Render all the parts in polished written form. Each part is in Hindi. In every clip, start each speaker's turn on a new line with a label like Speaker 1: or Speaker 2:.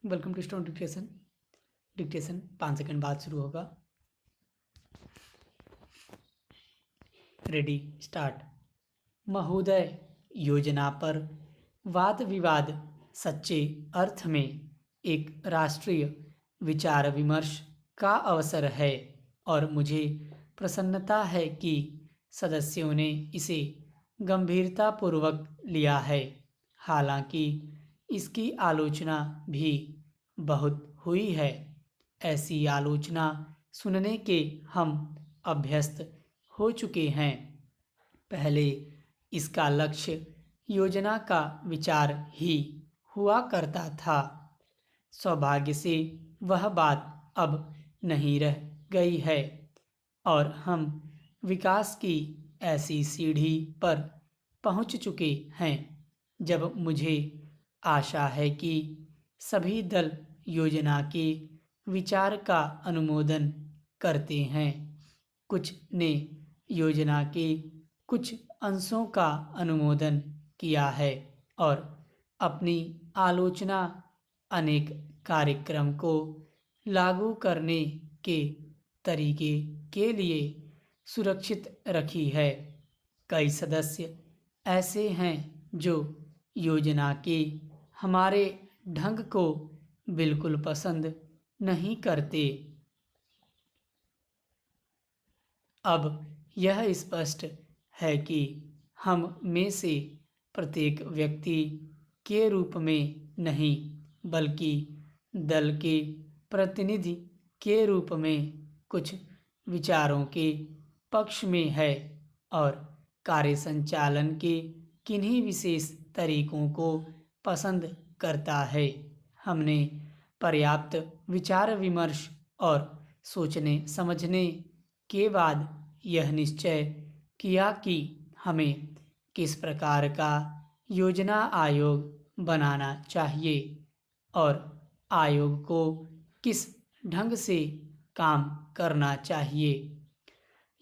Speaker 1: Welcome to stone dictation. Dictation 5 second बाद शुरू होगा। Ready start. महोदय, योजना पर वाद विवाद सच्चे अर्थ में एक राष्ट्रीय विचार विमर्श का अवसर है और मुझे प्रसन्नता है कि सदस्यों ने इसे गंभीरतापूर्वक लिया है। हालांकि इसकी आलोचना भी बहुत हुई है। ऐसी आलोचना सुनने के हम अभ्यस्त हो चुके हैं। पहले इसका लक्ष्य योजना का विचार ही हुआ करता था। सौभाग्य से वह बात अब नहीं रह गई है और हम विकास की ऐसी सीढ़ी पर पहुंच चुके हैं जब मुझे आशा है कि सभी दल योजना के विचार का अनुमोदन करते हैं। कुछ ने योजना के कुछ अंशों का अनुमोदन किया है और अपनी आलोचना अनेक कार्यक्रम को लागू करने के तरीके के लिए सुरक्षित रखी है। कई सदस्य ऐसे हैं जो योजना के हमारे ढंग को बिल्कुल पसंद नहीं करते। अब यह स्पष्ट है कि हम में से प्रत्येक व्यक्ति के रूप में नहीं बल्कि दल के प्रतिनिधि के रूप में कुछ विचारों के पक्ष में है और कार्य संचालन के किन्हीं विशेष तरीकों को पसंद करता है। हमने पर्याप्त विचार विमर्श और सोचने समझने के बाद यह निश्चय किया कि हमें किस प्रकार का योजना आयोग बनाना चाहिए और आयोग को किस ढंग से काम करना चाहिए।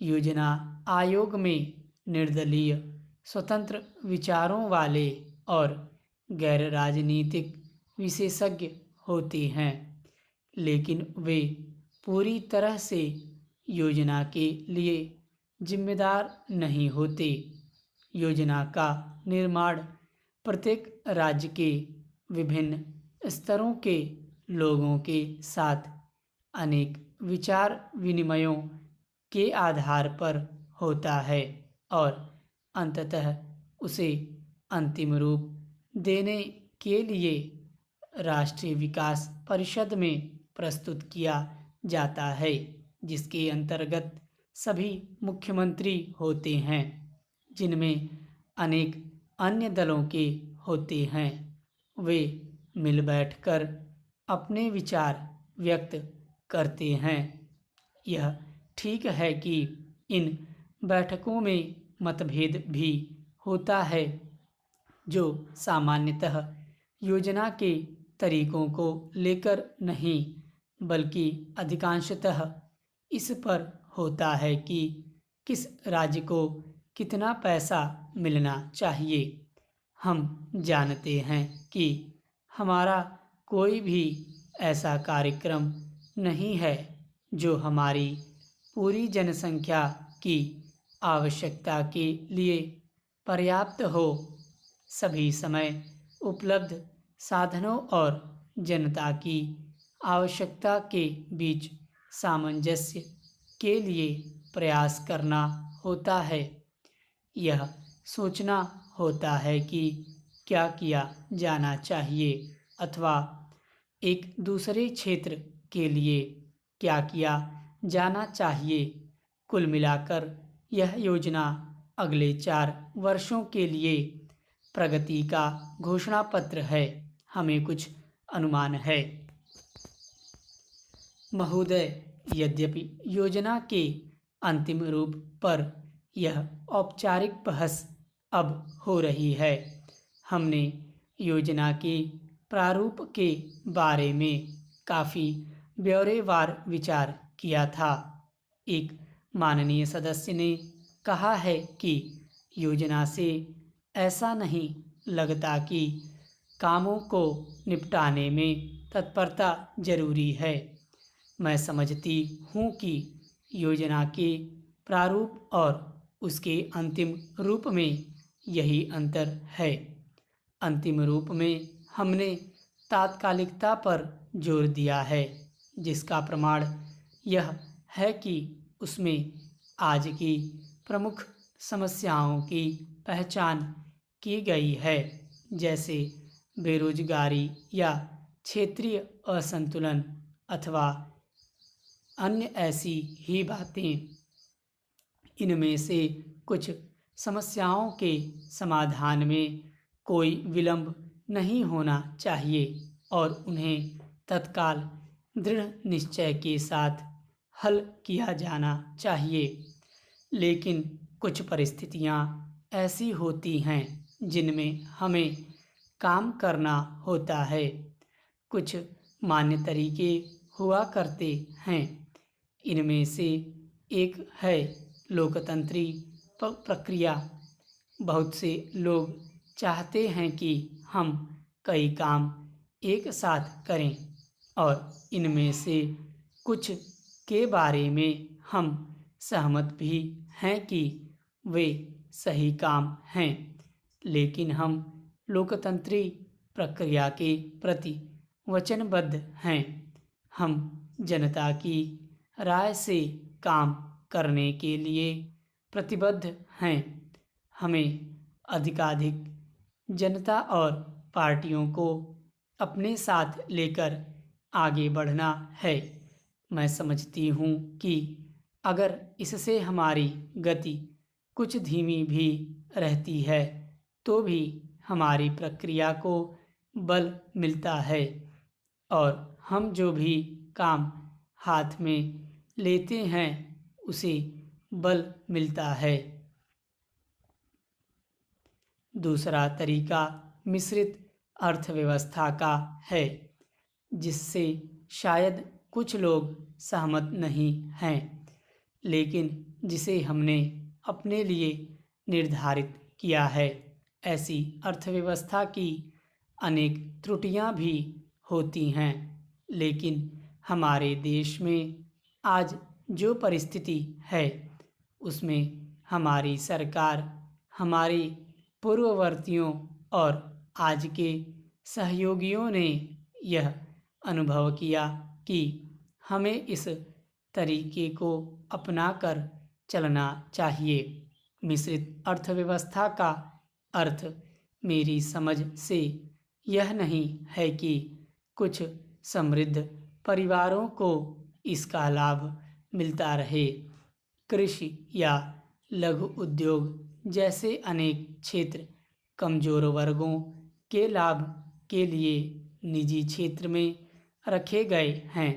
Speaker 1: योजना आयोग में निर्दलीय, स्वतंत्र विचारों वाले और गैर राजनीतिक विशेषज्ञ होते हैं, लेकिन वे पूरी तरह से योजना के लिए जिम्मेदार नहीं होते। योजना का निर्माण प्रत्येक राज्य के विभिन्न स्तरों के लोगों के साथ अनेक विचार विनिमयों के आधार पर होता है और अंततः उसे अंतिम रूप देने के लिए राष्ट्रीय विकास परिषद में प्रस्तुत किया जाता है, जिसके अंतर्गत सभी मुख्यमंत्री होते हैं, जिनमें अनेक अन्य दलों के होते हैं। वे मिल बैठकर अपने विचार व्यक्त करते हैं। यह ठीक है कि इन बैठकों में मतभेद भी होता है, जो सामान्यतः योजना के तरीकों को लेकर नहीं बल्कि अधिकांशतः इस पर होता है कि किस राज्य को कितना पैसा मिलना चाहिए। हम जानते हैं कि हमारा कोई भी ऐसा कार्यक्रम नहीं है जो हमारी पूरी जनसंख्या की आवश्यकता के लिए पर्याप्त हो। सभी समय उपलब्ध साधनों और जनता की आवश्यकता के बीच सामंजस्य के लिए प्रयास करना होता है। यह सोचना होता है कि क्या किया जाना चाहिए अथवा एक दूसरे क्षेत्र के लिए क्या किया जाना चाहिए। कुल मिलाकर यह योजना अगले 4 वर्षों के लिए प्रगति का घोषणा पत्र है। हमें कुछ अनुमान है। महोदय, यद्यपि योजना के अंतिम रूप पर यह औपचारिक बहस अब हो रही है, हमने योजना के प्रारूप के बारे में काफ़ी ब्यौरेवार विचार किया था। एक माननीय सदस्य ने कहा है कि योजना से ऐसा नहीं लगता कि कामों को निपटाने में तत्परता जरूरी है। मैं समझती हूँ कि योजना के प्रारूप और उसके अंतिम रूप में यही अंतर है। अंतिम रूप में हमने तात्कालिकता पर जोर दिया है, जिसका प्रमाण यह है कि उसमें आज की प्रमुख समस्याओं की पहचान की गई है, जैसे बेरोजगारी या क्षेत्रीय असंतुलन अथवा अन्य ऐसी ही बातें। इनमें से कुछ समस्याओं के समाधान में कोई विलंब नहीं होना चाहिए और उन्हें तत्काल दृढ़ निश्चय के साथ हल किया जाना चाहिए। लेकिन कुछ परिस्थितियां ऐसी होती हैं जिनमें हमें काम करना होता है। कुछ मान्य तरीके हुआ करते हैं। इनमें से एक है लोकतंत्री प्रक्रिया। बहुत से लोग चाहते हैं कि हम कई काम एक साथ करें और इनमें से कुछ के बारे में हम सहमत भी हैं कि वे सही काम हैं, लेकिन हम लोकतंत्री प्रक्रिया के प्रति वचनबद्ध हैं। हम जनता की राय से काम करने के लिए प्रतिबद्ध हैं। हमें अधिकाधिक जनता और पार्टियों को अपने साथ लेकर आगे बढ़ना है। मैं समझती हूँ कि अगर इससे हमारी गति कुछ धीमी भी रहती है तो भी हमारी प्रक्रिया को बल मिलता है और हम जो भी काम हाथ में लेते हैं उसे बल मिलता है। दूसरा तरीका मिश्रित अर्थव्यवस्था का है, जिससे शायद कुछ लोग सहमत नहीं हैं, लेकिन जिसे हमने अपने लिए निर्धारित किया है। ऐसी अर्थव्यवस्था की अनेक त्रुटियां भी होती हैं, लेकिन हमारे देश में आज जो परिस्थिति है उसमें हमारी सरकार हमारे पूर्ववर्तियों और आज के सहयोगियों ने यह अनुभव किया कि हमें इस तरीके को अपनाकर चलना चाहिए। मिश्रित अर्थव्यवस्था का अर्थ मेरी समझ से यह नहीं है कि कुछ समृद्ध परिवारों को इसका लाभ मिलता रहे। कृषि या लघु उद्योग जैसे अनेक क्षेत्र कमजोर वर्गों के लाभ के लिए निजी क्षेत्र में रखे गए हैं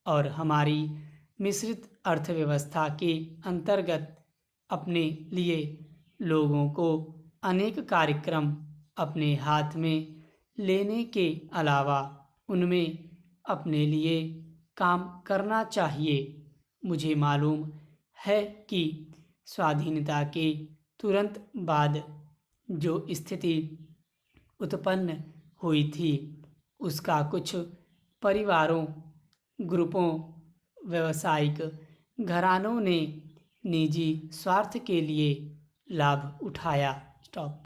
Speaker 1: और हमारी मिश्रित अर्थव्यवस्था के अंतर्गत अपने लिए लोगों को अनेक कार्यक्रम अपने हाथ में लेने के अलावा उनमें अपने लिए काम करना चाहिए। मुझे मालूम है कि स्वाधीनता के तुरंत बाद जो स्थिति उत्पन्न हुई थी उसका कुछ परिवारों, ग्रुपों, व्यावसायिक घरानों ने निजी स्वार्थ के लिए लाभ उठाया। स्टॉप।